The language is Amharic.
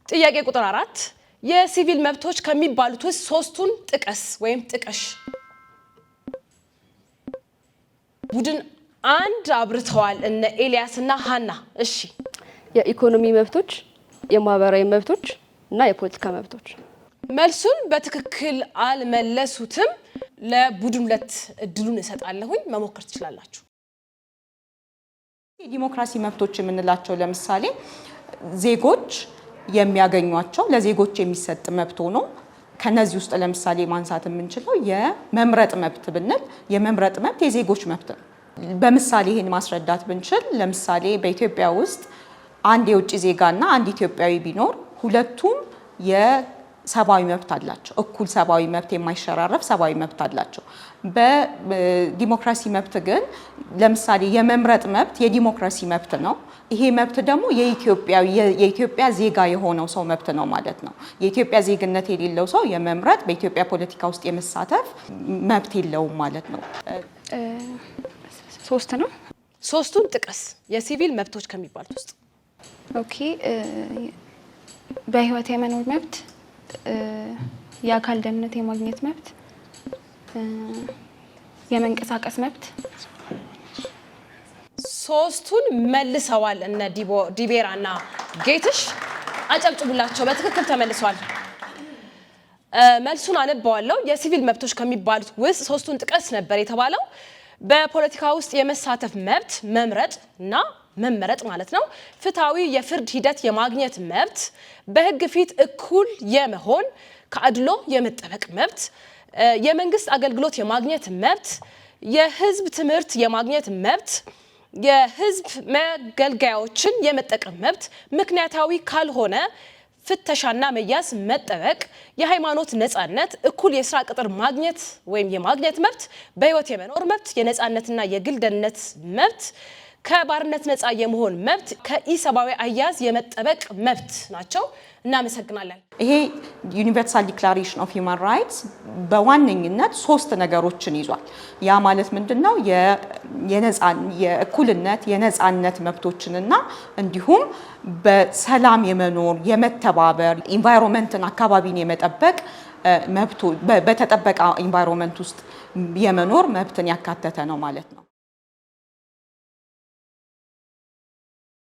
ጥያቄ ቁጥር 4 የሲቪል መብቶች ከሚባሉት ውስጥ ሶስቱን ጥቀስ ወይም ጥቀሽ። ቡድን አንድ አብርተዋል እነ ኤልያስና ሃና። እሺ የኢኮኖሚ መብቶች፣ የማህበራዊ መብቶች እና የፖለቲካ መብቶች። መልሱን በትክክል አልመለሱትም። ለቡድን 2 እድሉን እሰጣለሁኝ፣ መሞከር ትችላላችሁ። የዲሞክራሲ መብቶች የምንላቸው ለምሳሌ ዜጎች የሚያገኟቸው ለዜጎች የሚሰጥ መብት ሆኖ ከነዚህ ውስጥ ለምሳሌ ማንሳት የምንችለው የመምረጥ መብት ብንል የመምረጥ መብት የዜጎች መብት ነው። በምሳሌ ይሄን ማስረዳት ብንችል ለምሳሌ በኢትዮጵያ ውስጥ አንድ የውጭ ዜጋና አንድ ኢትዮጵያዊ ቢኖር ሁለቱም የሰብአዊ መብት አላቸው። እኩል ሰብአዊ መብት፣ የማይሸራረፍ ሰብአዊ መብት አላቸው። በዲሞክራሲ መብት ግን ለምሳሌ የመምረጥ መብት የዲሞክራሲ መብት ነው። ይሄ መብት ደግሞ የኢትዮጵያ ዜጋ የሆነው ሰው መብት ነው ማለት ነው። የኢትዮጵያ ዜግነት የሌለው ሰው የመምረጥ በኢትዮጵያ ፖለቲካ ውስጥ የመሳተፍ መብት የለውም ማለት ነው። 3 ነው። ሶስቱን ጥቀስ የሲቪል መብቶች ከሚባሉት ውስጥ። ኦኬ በህይወት የመኖር መብት፣ የአካል ደህንነት የማግኘት መብት፣ የመንቀሳቀስ መብት። ሶስቱን መልሰዋል እነ ዲቤራና ጌትሽ። አጨብጭቡላቸው፣ በትክክል ተመልሷል። መልሱን አነባዋለሁ። የሲቪል መብቶች ከሚባሉት ውስጥ ሶስቱን ጥቀስ ነበር የተባለው። በፖለቲካ ውስጥ የመሳተፍ መብት፣ መምረጥ እና መመረጥ ማለት ነው። ፍትሃዊ የፍርድ ሂደት የማግኘት መብት፣ በህግ ፊት እኩል የመሆን ከአድሎ የመጠበቅ መብት፣ የመንግስት አገልግሎት የማግኘት መብት፣ የህዝብ ትምህርት የማግኘት መብት፣ የህዝብ መገልገያዎችን የመጠቀም መብት፣ ምክንያታዊ ካልሆነ ፍተሻና መያዝ መጠበቅ፣ የሃይማኖት ነጻነት፣ እኩል የስራ ቅጥር ማግኘት ወይም የማግኘት መብት፣ በህይወት የመኖር መብት፣ የነጻነትና የግል ደህንነት መብት፣ ከባርነት ነጻ የመሆን መብት፣ ከኢሰብአዊ አያያዝ የመጠበቅ መብት ናቸው። እናመሰግናለን። ይሄ ዩኒቨርሳል ዲክላሬሽን ኦፍ ሂውማን ራይትስ በዋነኝነት 3 ነገሮችን ይዟል። ያ ማለት ምንድነው? የእኩልነት የነጻነት መብቶችንና እንዲሁም በሰላም የመኖር የመተባበር ኢንቫይሮንመንትን አካባቢን የመጠበቅ መብቶ በተጠበቀ ኢንቫይሮንመንት ውስጥ የመኖር መብትን ያካተተ ነው ማለት ነው።